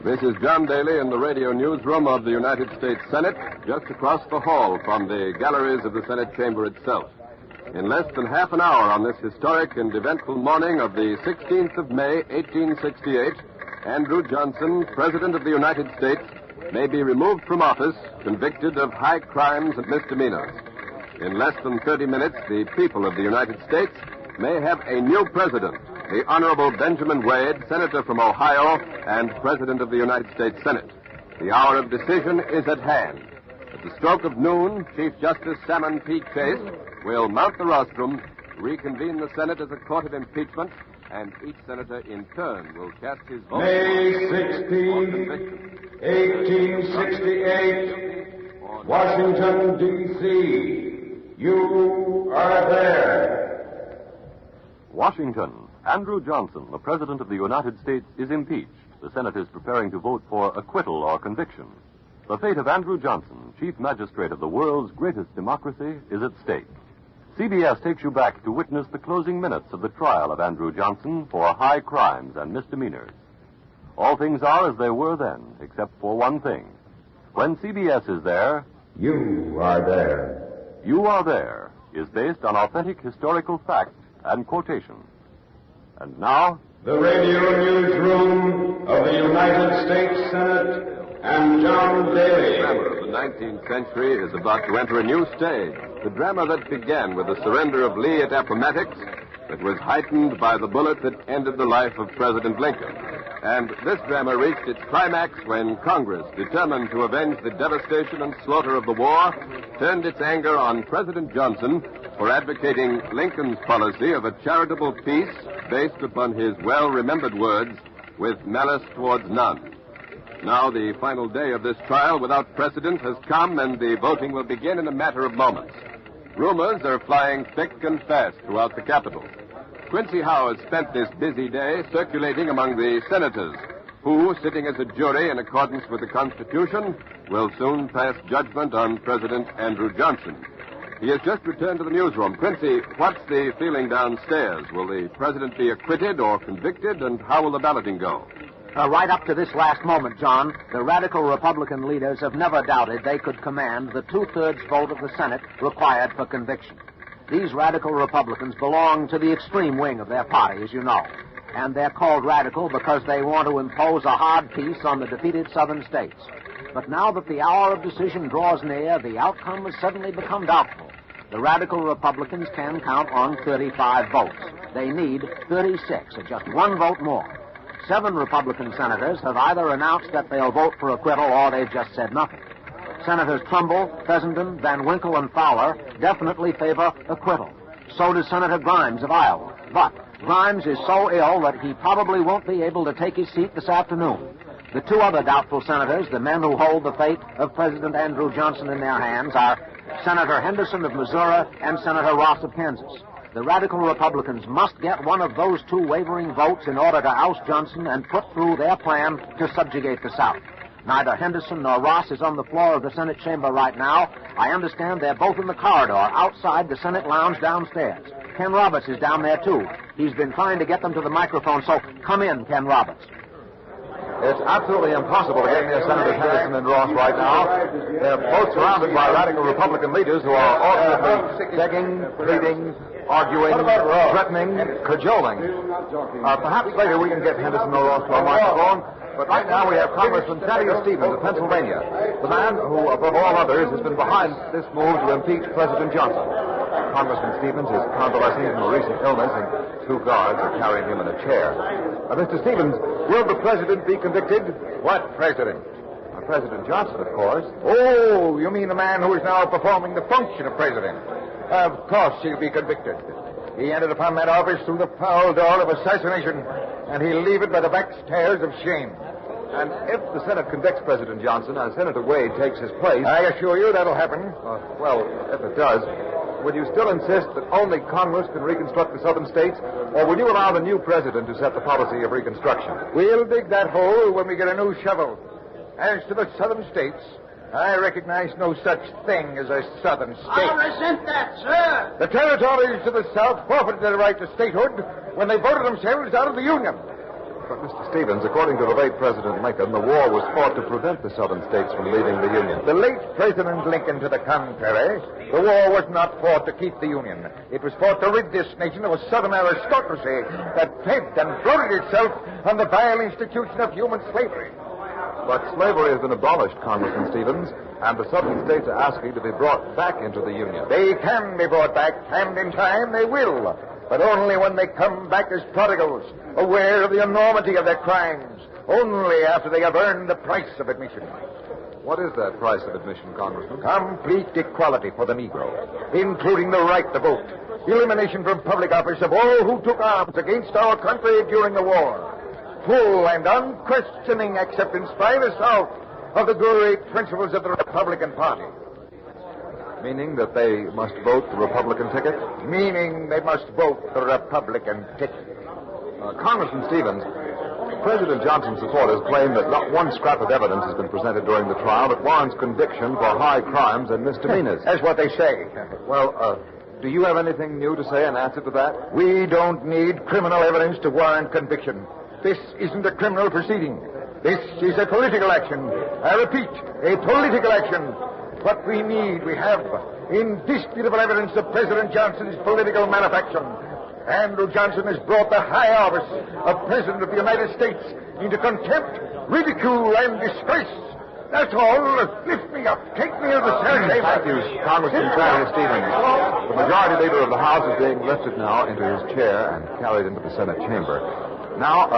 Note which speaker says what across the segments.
Speaker 1: This is John Daly in the radio newsroom of the United States Senate, just across the hall from the galleries of the Senate chamber itself. In less than half an hour on this historic and eventful morning of the 16th of May, 1868, Andrew Johnson, President of the United States, may be removed from office, convicted of high crimes and misdemeanors. In less than 30 minutes, the people of the United States may have a new president, the Honorable Benjamin Wade, Senator from Ohio and President of the United States Senate. The hour of decision is at hand. At the stroke of noon, Chief Justice Salmon P. Chase will mount the rostrum, reconvene the Senate as a court of impeachment, and each senator in turn will cast his vote.
Speaker 2: May 16, 1868, Washington, D.C. You are there.
Speaker 3: Washington. Andrew Johnson, the President of the United States, is impeached. The Senate is preparing to vote for acquittal or conviction. The fate of Andrew Johnson, Chief Magistrate of the world's greatest democracy, is at stake. CBS takes you back to witness the closing minutes of the trial of Andrew Johnson for high crimes and misdemeanors. All things are as they were then, except for one thing. When CBS is there,
Speaker 2: you are there.
Speaker 3: You Are There is based on authentic historical fact and quotation. And now,
Speaker 2: the radio newsroom of the United States Senate and John Daly.
Speaker 1: The drama of the 19th century is about to enter a new stage. The drama that began with the surrender of Lee at Appomattox, that was heightened by the bullet that ended the life of President Lincoln. And this drama reached its climax when Congress, determined to avenge the devastation and slaughter of the war, turned its anger on President Johnson for advocating Lincoln's policy of a charitable peace based upon his well-remembered words, with malice towards none. Now the final day of this trial without precedent has come, and the voting will begin in a matter of moments. Rumors are flying thick and fast throughout the Capitol. Quincy Howe has spent this busy day circulating among the senators, who, sitting as a jury in accordance with the Constitution, will soon pass judgment on President Andrew Johnson. He has just returned to the newsroom. Quincy, what's the feeling downstairs? Will the president be acquitted or convicted, and how will the balloting go?
Speaker 4: Right up to this last moment, John, the radical Republican leaders have never doubted they could command the two-thirds vote of the Senate required for conviction. These radical Republicans belong to the extreme wing of their party, as you know. And they're called radical because they want to impose a hard peace on the defeated southern states. But now that the hour of decision draws near, the outcome has suddenly become doubtful. The radical Republicans can count on 35 votes. They need 36, or just one vote more. 7 Republican senators have either announced that they'll vote for acquittal or they've just said nothing. Senators Trumbull, Fessenden, Van Winkle, and Fowler definitely favor acquittal. So does Senator Grimes of Iowa. But Grimes is so ill that he probably won't be able to take his seat this afternoon. The 2 other doubtful senators, the men who hold the fate of President Andrew Johnson in their hands, are Senator Henderson of Missouri and Senator Ross of Kansas. The radical Republicans must get one of those 2 wavering votes in order to oust Johnson and put through their plan to subjugate the South. Neither Henderson nor Ross is on the floor of the Senate chamber right now. I understand they're both in the corridor outside the Senate lounge downstairs. Ken Roberts is down there, too. He's been trying to get them to the microphone, so come in, Ken Roberts.
Speaker 5: It's absolutely impossible to get near Senators Henderson and Ross right now. They're both surrounded by radical Republican leaders who are alternately begging, pleading, arguing, threatening, cajoling. Perhaps later we can get Henderson or Ross to our microphone, but right now we have Congressman Thaddeus Stevens of Pennsylvania, the man who, above all others, has been behind this move to impeach President Johnson. Congressman Stevens is convalescing from a recent illness, and 2 guards are carrying him in a chair. Mr. Stevens, will the president be convicted?
Speaker 6: What president?
Speaker 5: President Johnson, of course.
Speaker 6: Oh, you mean the man who is now performing the function of president? Of course he'll be convicted. He entered upon that office through the foul door of assassination, and he'll leave it by the back stairs of shame.
Speaker 5: And if the Senate convicts President Johnson, Senator Wade takes his place...
Speaker 6: I assure you that'll happen.
Speaker 5: Well, if it does, would you still insist that only Congress can reconstruct the southern states, or will you allow the new president to set the policy of reconstruction?
Speaker 6: We'll dig that hole when we get a new shovel. As to the southern states, I recognize no such thing as a southern state.
Speaker 7: I resent that, sir.
Speaker 6: The territories to the south forfeited their right to statehood when they voted themselves out of the Union.
Speaker 5: But, Mr. Stevens, according to the late President Lincoln, the war was fought to prevent the southern states from leaving the Union.
Speaker 6: The late President Lincoln, to the contrary, the war was not fought to keep the Union. It was fought to rid this nation of a southern aristocracy that fed and floated itself on the vile institution of human slavery.
Speaker 5: But slavery has been abolished, Congressman Stevens, and the southern states are asking to be brought back into the Union.
Speaker 6: They can be brought back, and in time they will. But only when they come back as prodigals, aware of the enormity of their crimes. Only after they have earned the price of admission.
Speaker 5: What is that price of admission, Congressman?
Speaker 6: Complete equality for the Negro, including the right to vote. Elimination from public office of all who took arms against our country during the war. Full and unquestioning acceptance by the South of the great principles of the Republican Party.
Speaker 5: Meaning that they must vote the Republican ticket?
Speaker 6: Meaning they must vote the Republican ticket.
Speaker 5: Congressman Stevens, President Johnson's supporters claim that not one scrap of evidence has been presented during the trial that warrants conviction for high crimes and misdemeanors.
Speaker 6: That's what they say.
Speaker 5: Well, do you have anything new to say in answer to that?
Speaker 6: We don't need criminal evidence to warrant conviction. This isn't a criminal proceeding. This is a political action. I repeat, a political action. What we need, we have indisputable evidence of President Johnson's political malefection. Andrew Johnson has brought the high office of President of the United States into contempt, ridicule, and disgrace. That's all. Lift me up. Take me to the Senate chamber.
Speaker 5: Thank you, Congressman Charlie Stevens. The majority leader of the House is being lifted now into his chair and carried into the Senate chamber. Now,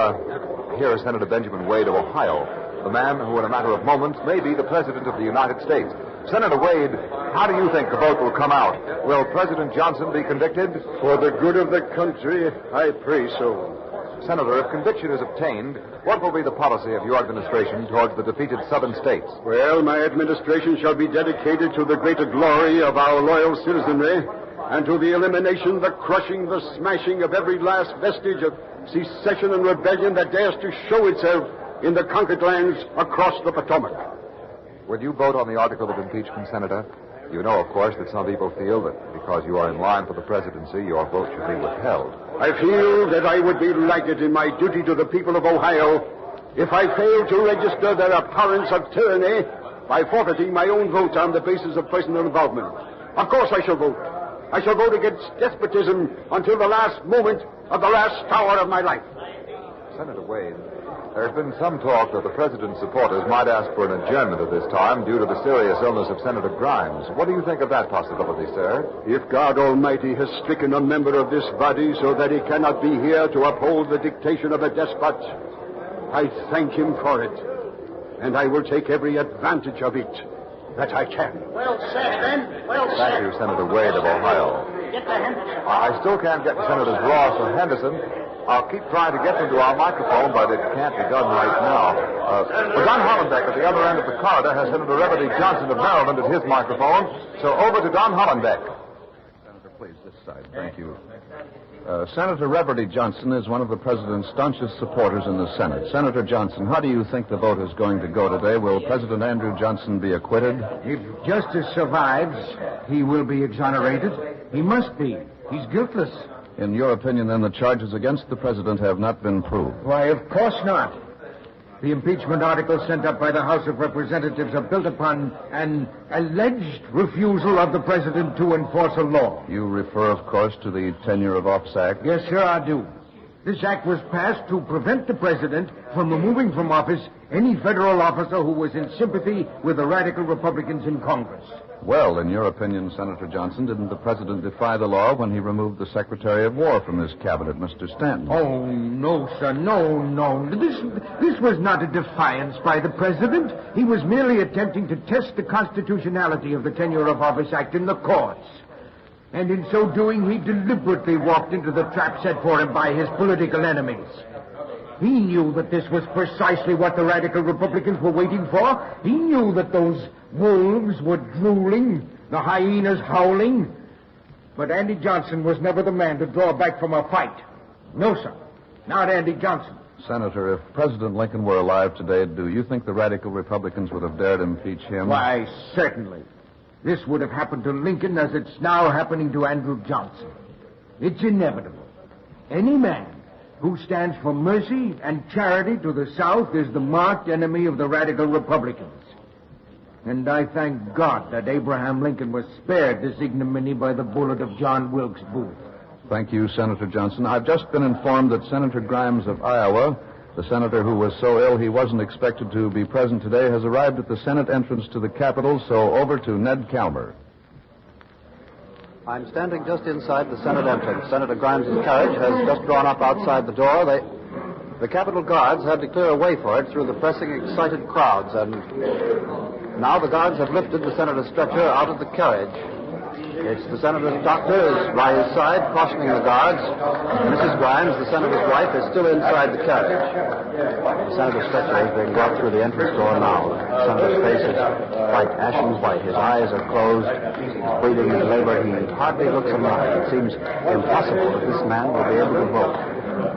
Speaker 5: here is Senator Benjamin Wade of Ohio, the man who in a matter of moments may be the President of the United States. Senator Wade, how do you think the vote will come out? Will President Johnson be convicted?
Speaker 8: For the good of the country, I pray so.
Speaker 5: Senator, if conviction is obtained, what will be the policy of your administration towards the defeated southern states?
Speaker 8: Well, my administration shall be dedicated to the greater glory of our loyal citizenry and to the elimination, the crushing, the smashing of every last vestige of secession and rebellion that dares to show itself in the conquered lands across the Potomac.
Speaker 5: Will you vote on the article of impeachment, Senator? You know, of course, that some people feel that because you are in line for the presidency, your vote should be withheld.
Speaker 8: I feel that I would be laggard in my duty to the people of Ohio if I failed to register their abhorrence of tyranny by forfeiting my own vote on the basis of personal involvement. Of course I shall vote. I shall vote against despotism until the last moment of the last hour of my life.
Speaker 5: Senator Wade, there's been some talk that the president's supporters might ask for an adjournment at this time due to the serious illness of Senator Grimes. What do you think of that possibility, sir?
Speaker 8: If God Almighty has stricken a member of this body so that he cannot be here to uphold the dictation of a despot, I thank him for it. And I will take every advantage of it that I can.
Speaker 7: Well said, Ben. Well said.
Speaker 5: Thank you, Senator Wade of Ohio.
Speaker 7: Get to Henderson.
Speaker 5: I still can't get to Senators Ross or Henderson. I'll keep trying to get them to our microphone, but it can't be done right now. Don Hollenbeck at the other end of the corridor has Senator Reverdy Johnson of Maryland at his microphone. So over to Don Hollenbeck.
Speaker 9: Senator, please, this side. Thank you. Senator Reverdy Johnson is one of the president's staunchest supporters in the Senate. Senator Johnson, how do you think the vote is going to go today? Will President Andrew Johnson be acquitted?
Speaker 10: If justice survives, he will be exonerated. He must be. He's guiltless.
Speaker 9: In your opinion, then, the charges against the president have not been proved?
Speaker 10: Why, of course not. The impeachment articles sent up by the House of Representatives are built upon an alleged refusal of the president to enforce a law.
Speaker 9: You refer, of course, to the Tenure of Office Act?
Speaker 10: Yes, sir, I do. This act was passed to prevent the president from removing from office any federal officer who was in sympathy with the radical Republicans in Congress.
Speaker 9: Well, in your opinion, Senator Johnson, didn't the president defy the law when he removed the Secretary of War from his cabinet, Mr. Stanton?
Speaker 10: Oh, no, sir, no. This was not a defiance by the president. He was merely attempting to test the constitutionality of the Tenure of Office Act in the courts. And in so doing, he deliberately walked into the trap set for him by his political enemies. He knew that this was precisely what the radical Republicans were waiting for. He knew that those wolves were drooling, the hyenas howling. But Andy Johnson was never the man to draw back from a fight. No, sir. Not Andy Johnson.
Speaker 9: Senator, if President Lincoln were alive today, do you think the radical Republicans would have dared impeach him?
Speaker 10: Why, certainly. This would have happened to Lincoln as it's now happening to Andrew Johnson. It's inevitable. Any man who stands for mercy and charity to the South, is the marked enemy of the radical Republicans. And I thank God that Abraham Lincoln was spared this ignominy by the bullet of John Wilkes Booth.
Speaker 9: Thank you, Senator Johnson. I've just been informed that Senator Grimes of Iowa, the senator who was so ill he wasn't expected to be present today, has arrived at the Senate entrance to the Capitol, so over to Ned Calmer.
Speaker 11: I'm standing just inside the Senate entrance. Senator Grimes' carriage has just drawn up outside the door. The Capitol Guards had to clear a way for it through the pressing, excited crowds, and now the guards have lifted the senator's stretcher out of the carriage. It's the senator's doctor is by his side, cautioning the guards. Mrs. Grimes, the senator's wife, is still inside the carriage. The senator's stretcher is being brought through the entrance door now. The senator's face is quite ashen white. His eyes are closed. He's breathing in labor. He hardly looks alive. It seems impossible that this man will be able to vote.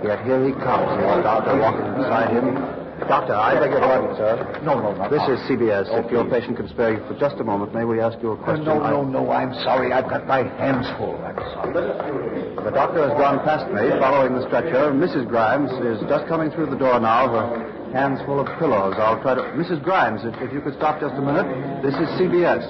Speaker 11: Yet here he comes, the doctor walking beside him. Doctor, I beg your pardon, sir.
Speaker 10: No.
Speaker 11: This is CBS. If your patient can spare you for just a moment, may we ask you a question?
Speaker 10: No, I'm sorry. I've got my hands full. I'm sorry.
Speaker 11: The doctor has gone past me, following the stretcher. Mrs. Grimes is just coming through the door now, her hands full of pillows. I'll try to... Mrs. Grimes, if you could stop just a minute. This is CBS.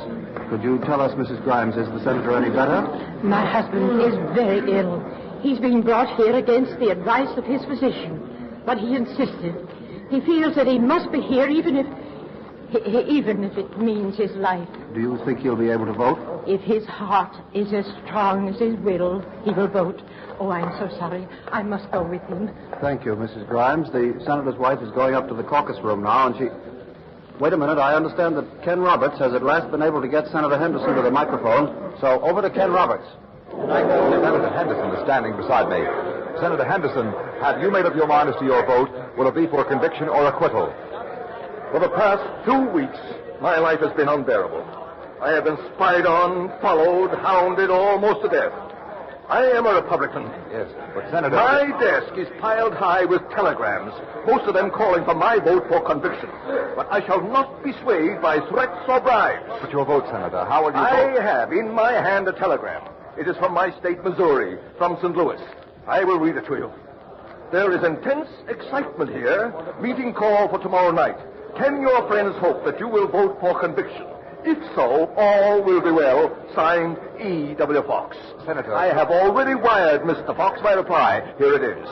Speaker 11: Could you tell us, Mrs. Grimes, is the senator any better?
Speaker 12: My husband is very ill. He's been brought here against the advice of his physician, but he insisted. He feels that he must be here even if it means his life.
Speaker 11: Do you think he'll be able to vote?
Speaker 12: If his heart is as strong as his will, he will vote. Oh, I'm so sorry. I must go with him.
Speaker 11: Thank you, Mrs. Grimes. The senator's wife is going up to the caucus room now, and she... Wait a minute. I understand that Ken Roberts has at last been able to get Senator Henderson to the microphone. So over to Ken Roberts.
Speaker 5: Senator Henderson is standing beside me. Senator Henderson, have you made up your mind as to your vote? Will it be for conviction or acquittal?
Speaker 13: For the past 2 weeks, my life has been unbearable. I have been spied on, followed, hounded almost to death. I am a Republican.
Speaker 5: Yes, but Senator...
Speaker 13: My desk is piled high with telegrams, most of them calling for my vote for conviction. But I shall not be swayed by threats or bribes.
Speaker 5: But your vote, Senator, how will you
Speaker 13: vote?
Speaker 5: vote?
Speaker 13: I have in my hand a telegram. It is from my state, Missouri, from St. Louis. I will read it to you. There is intense excitement here. Meeting call for tomorrow night. Can your friends hope that you will vote for conviction? If so, all will be well. Signed, E.W. Fox.
Speaker 5: Senator...
Speaker 13: I have already wired Mr. Fox my reply. Here it is.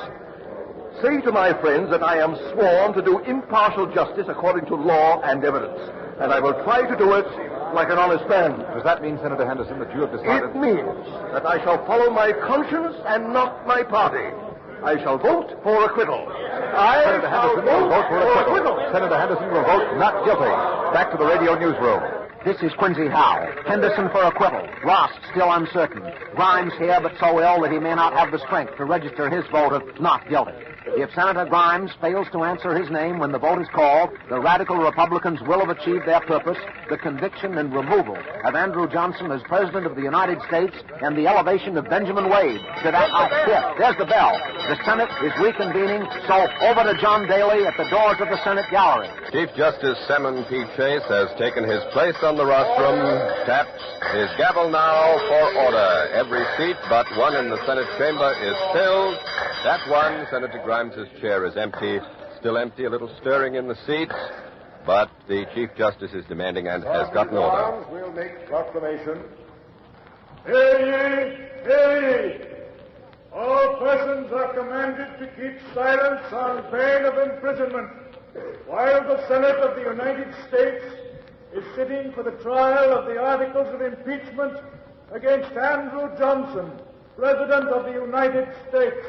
Speaker 13: Say to my friends that I am sworn to do impartial justice according to law and evidence. And I will try to do it like an honest man.
Speaker 5: Does that mean, Senator Henderson, that you have decided...
Speaker 13: It means that I shall follow my conscience and not my party. I shall vote for acquittal.
Speaker 5: Senator Henderson will vote for acquittal. Senator Henderson will vote not guilty. Back to the radio newsroom.
Speaker 4: This is Quincy Howe. Henderson for acquittal. Ross still uncertain. Grimes here, but so ill that he may not have the strength to register his vote of not guilty. If Senator Grimes fails to answer his name when the vote is called, the radical Republicans will have achieved their purpose, the conviction and removal of Andrew Johnson as President of the United States and the elevation of Benjamin Wade to that... there's the bell. The Senate is reconvening, so over to John Daly at the doors of the Senate gallery.
Speaker 1: Chief Justice Salmon P. Chase has taken his place on the rostrum, tapped his gavel now for order. Every seat but one in the Senate chamber is filled. That one, Senator Grimes' chair is empty, still empty, a little stirring in the seats, but the Chief Justice is demanding and has gotten order.
Speaker 2: We'll make proclamation. Hear ye, hear ye. All persons are commanded to keep silence on pain of imprisonment while the Senate of the United States is sitting for the trial of the articles of impeachment against Andrew Johnson, President of the United States.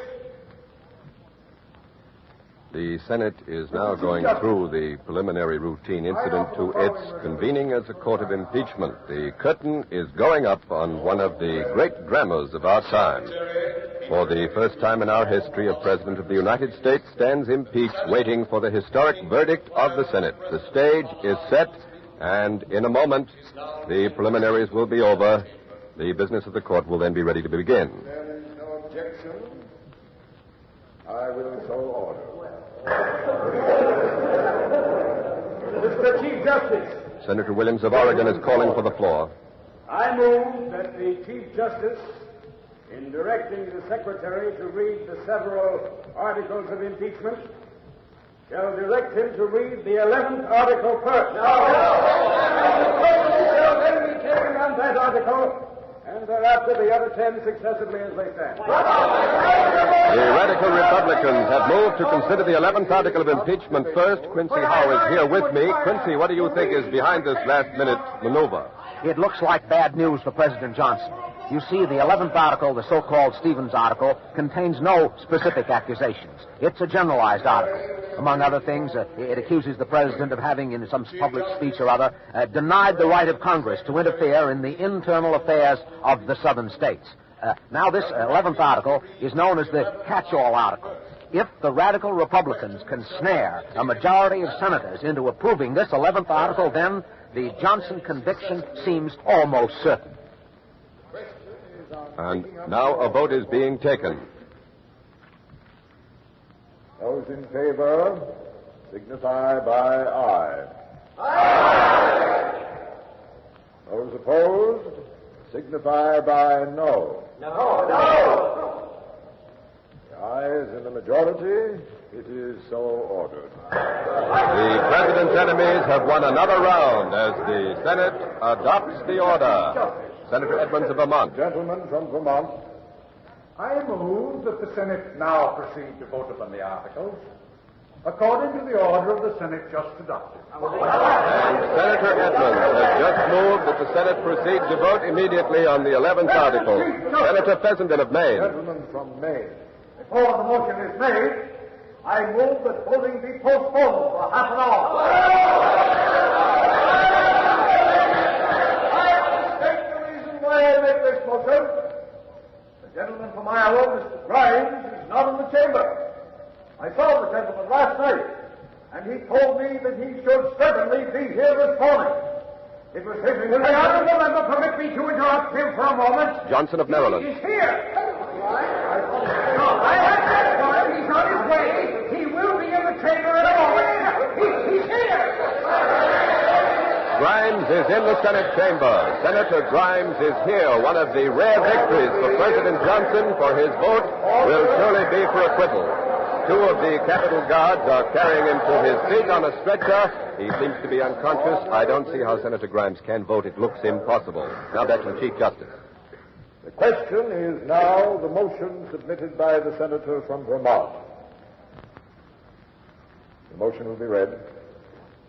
Speaker 1: The Senate is now going through the preliminary routine incident to its convening as a court of impeachment. The curtain is going up on one of the great dramas of our time. For the first time in our history, a President of the United States stands impeached, waiting for the historic verdict of the Senate. The stage is set, and in a moment, the preliminaries will be over. The business of the court will then be ready to begin.
Speaker 2: There is no objection. I will so order. Mr. Chief Justice.
Speaker 1: Senator Williams of Oregon is calling for the floor.
Speaker 2: I move that the Chief Justice in directing the Secretary to read the several articles of impeachment, shall direct him to read the 11th article first. The President shall then be taken on that article, and thereafter the other 10 successively as they stand.
Speaker 1: The radical Republicans have moved to consider the 11th article of impeachment first. Quincy Howe is here with me. Quincy, what do you think is behind this last-minute maneuver?
Speaker 4: It looks like bad news for President Johnson. You see, the 11th article, the so-called Stevens article, contains no specific accusations. It's a generalized article. Among other things, it accuses the president of having, in some public speech or other, denied the right of Congress to interfere in the internal affairs of the southern states. Now, this 11th article is known as the catch-all article. If the radical Republicans can snare a majority of senators into approving this 11th article, then the Johnson conviction seems almost certain.
Speaker 1: And now a vote is being taken.
Speaker 2: Those in favor signify by aye. Aye. Those opposed signify by no. No. The ayes in the majority, it is so ordered.
Speaker 1: The president's enemies have won another round as the Senate adopts the order. Senator Edmonds of Vermont.
Speaker 2: Gentlemen from Vermont, I move that the Senate now proceed to vote upon the articles according to the order of the Senate just adopted.
Speaker 1: And Senator Edmonds has just moved that the Senate proceed to vote immediately on the 11th article. Senator Fessenden of Maine.
Speaker 2: Gentlemen from Maine, before the motion is made, I move that voting be postponed for half an hour. I make this motion. The gentleman from Iowa, Mr. Grimes, is not in the chamber. I saw the gentleman last night, and he told me that he should certainly be here this morning. It was his intention. The honorable member, permit me to interrupt him for a moment.
Speaker 1: Johnson of Maryland.
Speaker 2: He's here. I have that for him. He's on his way. He will be in the chamber in a moment. He's here.
Speaker 1: Grimes is in the Senate chamber. Senator Grimes is here. One of the rare victories for President Johnson, for his vote will surely be for acquittal. Two of the Capitol Guards are carrying him to his seat on a stretcher. He seems to be unconscious. I don't see how Senator Grimes can vote. It looks impossible. Now back to the Chief Justice.
Speaker 2: The question is now the motion submitted by the senator from Vermont. The motion will be read.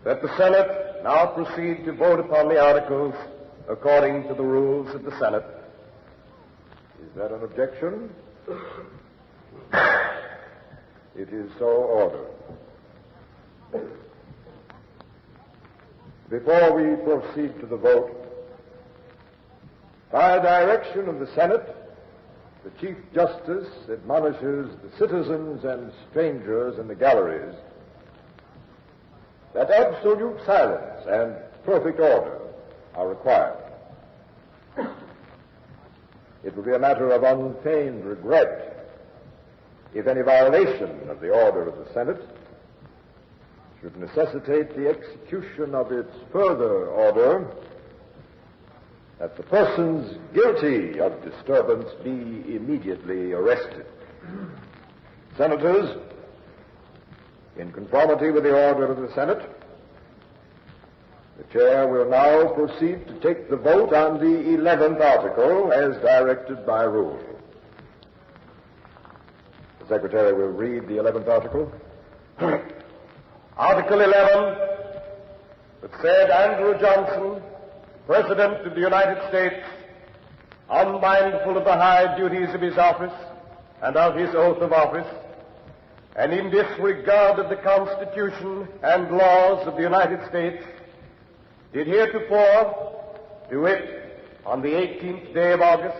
Speaker 2: That the Senate now proceed to vote upon the articles according to the rules of the Senate. Is that an objection? It is so ordered. Before we proceed to the vote, by direction of the Senate, the Chief Justice admonishes the citizens and strangers in the galleries that absolute silence and perfect order are required. It will be a matter of unfeigned regret if any violation of the order of the Senate should necessitate the execution of its further order that the persons guilty of disturbance be immediately arrested. Senators, in conformity with the order of the Senate, the chair will now proceed to take the vote on the 11th article as directed by rule. The Secretary will read the 11th article.
Speaker 14: Article 11, that said Andrew Johnson, President of the United States, unmindful of the high duties of his office and of his oath of office, and in disregard of the Constitution and laws of the United States, did heretofore, to wit, on the 18th day of August,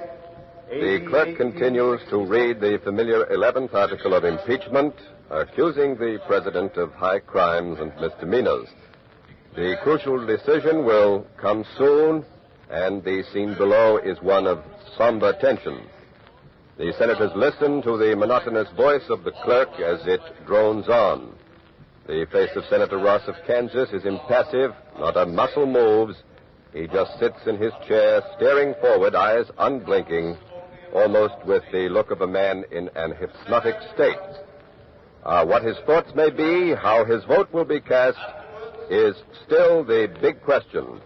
Speaker 1: The clerk continues to read the familiar 11th article of impeachment, accusing the president of high crimes and misdemeanors. The crucial decision will come soon, and the scene below is one of somber tension. The senators listen to the monotonous voice of the clerk as it drones on. The face of Senator Ross of Kansas is impassive. Not a muscle moves. He just sits in his chair, staring forward, eyes unblinking, almost with the look of a man in an hypnotic state. What his thoughts may be, how his vote will be cast, is still the big question.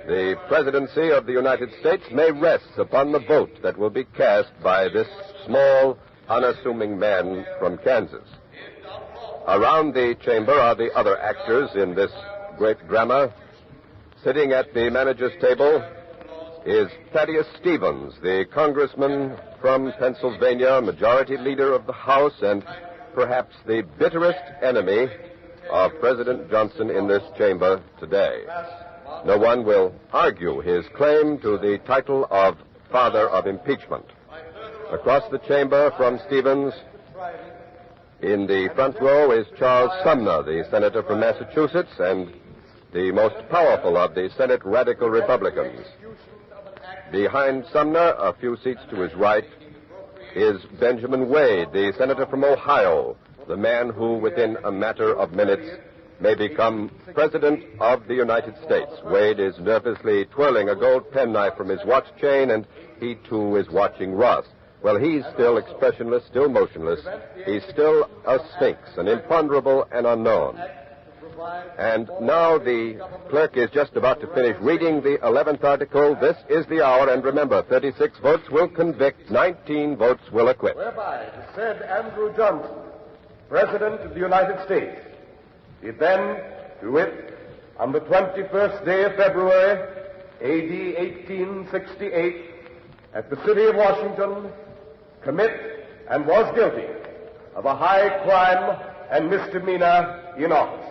Speaker 1: The presidency of the United States may rest upon the vote that will be cast by this small, unassuming man from Kansas. Around the chamber are the other actors in this great drama. Sitting at the manager's table is Thaddeus Stevens, the congressman from Pennsylvania, majority leader of the House, and perhaps the bitterest enemy of President Johnson in this chamber today. No one will argue his claim to the title of Father of Impeachment. Across the chamber from Stevens, in the front row, is Charles Sumner, the senator from Massachusetts and the most powerful of the Senate radical Republicans. Behind Sumner, a few seats to his right, is Benjamin Wade, the senator from Ohio, the man who, within a matter of minutes, may become President of the United States. Wade is nervously twirling a gold penknife from his watch chain, and he, too, is watching Ross. Well, he's still expressionless, still motionless. He's still a sphinx, an imponderable and unknown. And now the clerk is just about to finish reading the 11th article. This is the hour, and remember, 36 votes will convict, 19 votes will acquit.
Speaker 14: Whereby the said Andrew Johnson, President of the United States, did then, to wit, on the 21st day of February, A.D. 1868, at the city of Washington, commit and was guilty of a high crime and misdemeanor in office.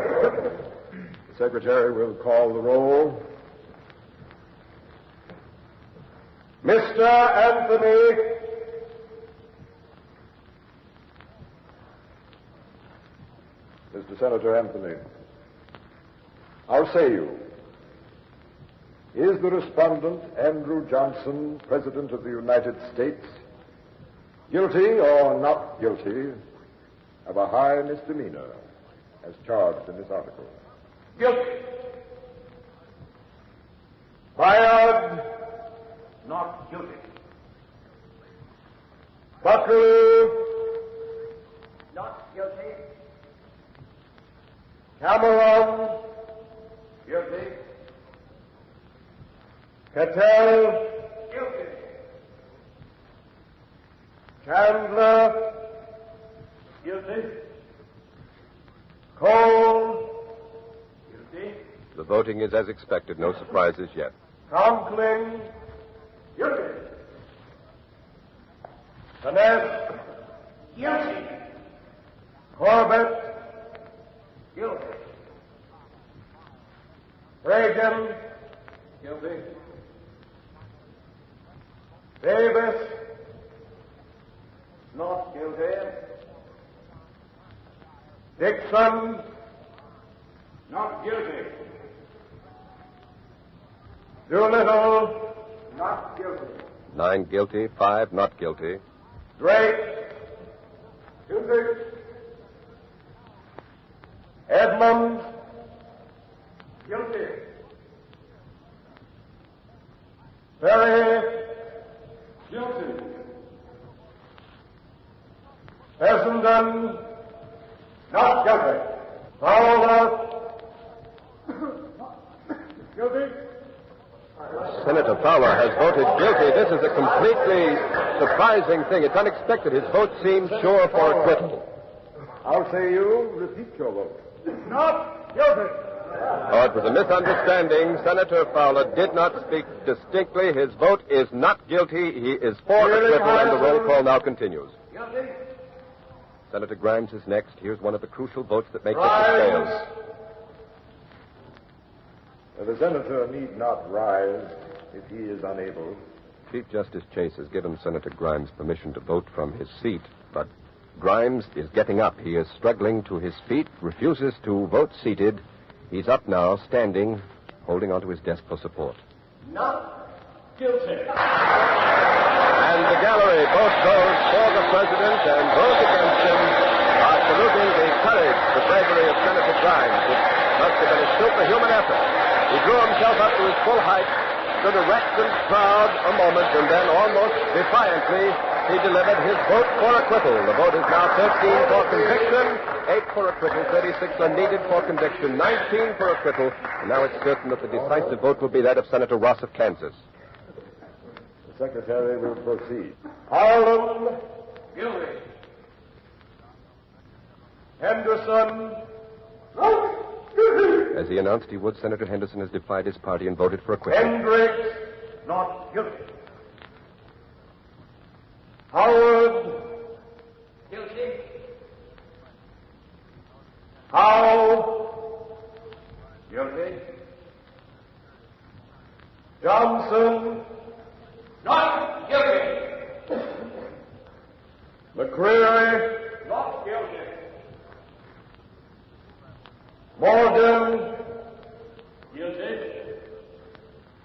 Speaker 2: The Secretary will call the roll. Mr. Anthony. Mr. Senator Anthony, how say you? Is the respondent, Andrew Johnson, President of the United States, guilty or not guilty of a high misdemeanor as charged in this article?
Speaker 14: Guilty.
Speaker 2: Bayard,
Speaker 14: Not guilty.
Speaker 2: Buckley,
Speaker 7: Not guilty.
Speaker 2: Cameron,
Speaker 14: Guilty.
Speaker 2: Cattell,
Speaker 14: Guilty.
Speaker 2: Chandler,
Speaker 14: Guilty.
Speaker 2: Cole,
Speaker 14: Guilty.
Speaker 1: The voting is as expected, no surprises yet.
Speaker 2: Conklin,
Speaker 14: Guilty.
Speaker 2: Vaness,
Speaker 14: Guilty.
Speaker 2: Corbett,
Speaker 14: Guilty.
Speaker 2: Reagan,
Speaker 14: Guilty.
Speaker 2: Davis,
Speaker 14: Not guilty.
Speaker 2: Dixon,
Speaker 14: Not guilty.
Speaker 2: Doolittle,
Speaker 14: Not guilty.
Speaker 1: 9 guilty, 5 not guilty.
Speaker 2: Drake,
Speaker 14: Guilty.
Speaker 2: Edmonds,
Speaker 14: Guilty.
Speaker 2: Perry,
Speaker 14: Guilty.
Speaker 2: Fessenden,
Speaker 14: Not guilty.
Speaker 2: Fowler,
Speaker 14: Guilty.
Speaker 1: Senator Fowler has voted guilty. This is a completely surprising thing. It's unexpected. His vote seems sure for acquittal.
Speaker 2: how say you? Repeat your vote.
Speaker 14: Not guilty.
Speaker 1: Oh, it was a misunderstanding. Senator Fowler did not speak distinctly. His vote is not guilty. He is for acquittal, and the roll call now continues.
Speaker 14: Guilty.
Speaker 1: Senator Grimes is next. Here's one of the crucial votes that make this a fail.
Speaker 2: The senator need not rise if he is unable.
Speaker 1: Chief Justice Chase has given Senator Grimes permission to vote from his seat, but Grimes is getting up. He is struggling to his feet, refuses to vote seated. He's up now, standing, holding onto his desk for support.
Speaker 14: Not guilty.
Speaker 1: And the gallery, both those for the president and those against him, are saluting the courage, the bravery of Senator Grimes. It must have been a superhuman effort. He drew himself up to his full height, stood erect and proud a moment, and then almost defiantly, he delivered his vote for acquittal. The vote is now 13 for conviction, 8 for acquittal, 36 are needed for conviction, 19 for acquittal, and now it's certain that the decisive vote will be that of Senator Ross of Kansas.
Speaker 14: The Secretary will proceed. Harlan. Guilty. Henderson.
Speaker 1: As he announced he would, Senator Henderson has defied his party and voted for acquittal.
Speaker 14: Hendricks. Not guilty. Howard. Guilty. Howe. Guilty. Johnson. Not guilty. McCreary. Not guilty. Morgan. Guilty.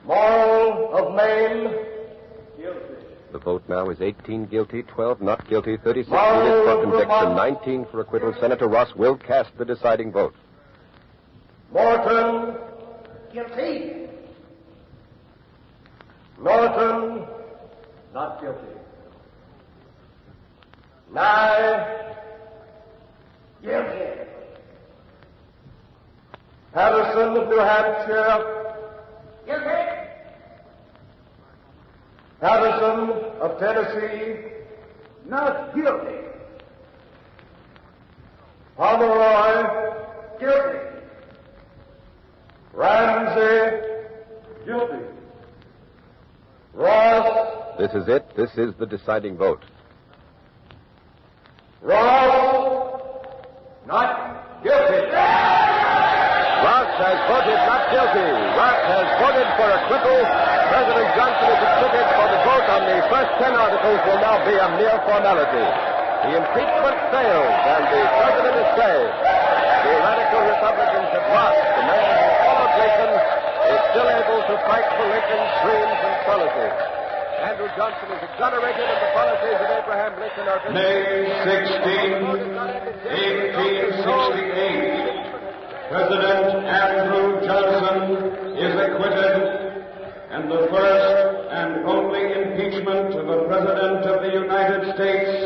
Speaker 14: Morrill of Maine. Guilty.
Speaker 1: The vote now is 18 guilty, 12 not guilty, 36
Speaker 14: Morrill
Speaker 1: needed for conviction,
Speaker 14: Vermont.
Speaker 1: 19 for acquittal. Senator Ross will cast the deciding vote.
Speaker 14: Morton. Guilty. Norton. Not guilty. Nye. Guilty. Patterson of New Hampshire. Guilty. Patterson of Tennessee. Not guilty. Pomeroy. Guilty. Ramsey. Guilty. Ross.
Speaker 1: This is it. This is the deciding vote.
Speaker 14: Ross. Not guilty.
Speaker 1: Ross has voted not guilty. Ross has voted for acquittal. President Johnson is acquitted, for the vote on the first 10 articles will now be a mere formality. The impeachment fails, and the president is saved. The radical Republicans have lost. The man who followed Lincoln is still able to fight for Lincoln's dreams and policies. Andrew Johnson is exonerated, and the policies of Abraham Lincoln are...
Speaker 2: May 16, 1868. President Andrew Johnson is acquitted, and the first and only impeachment of a President of the United States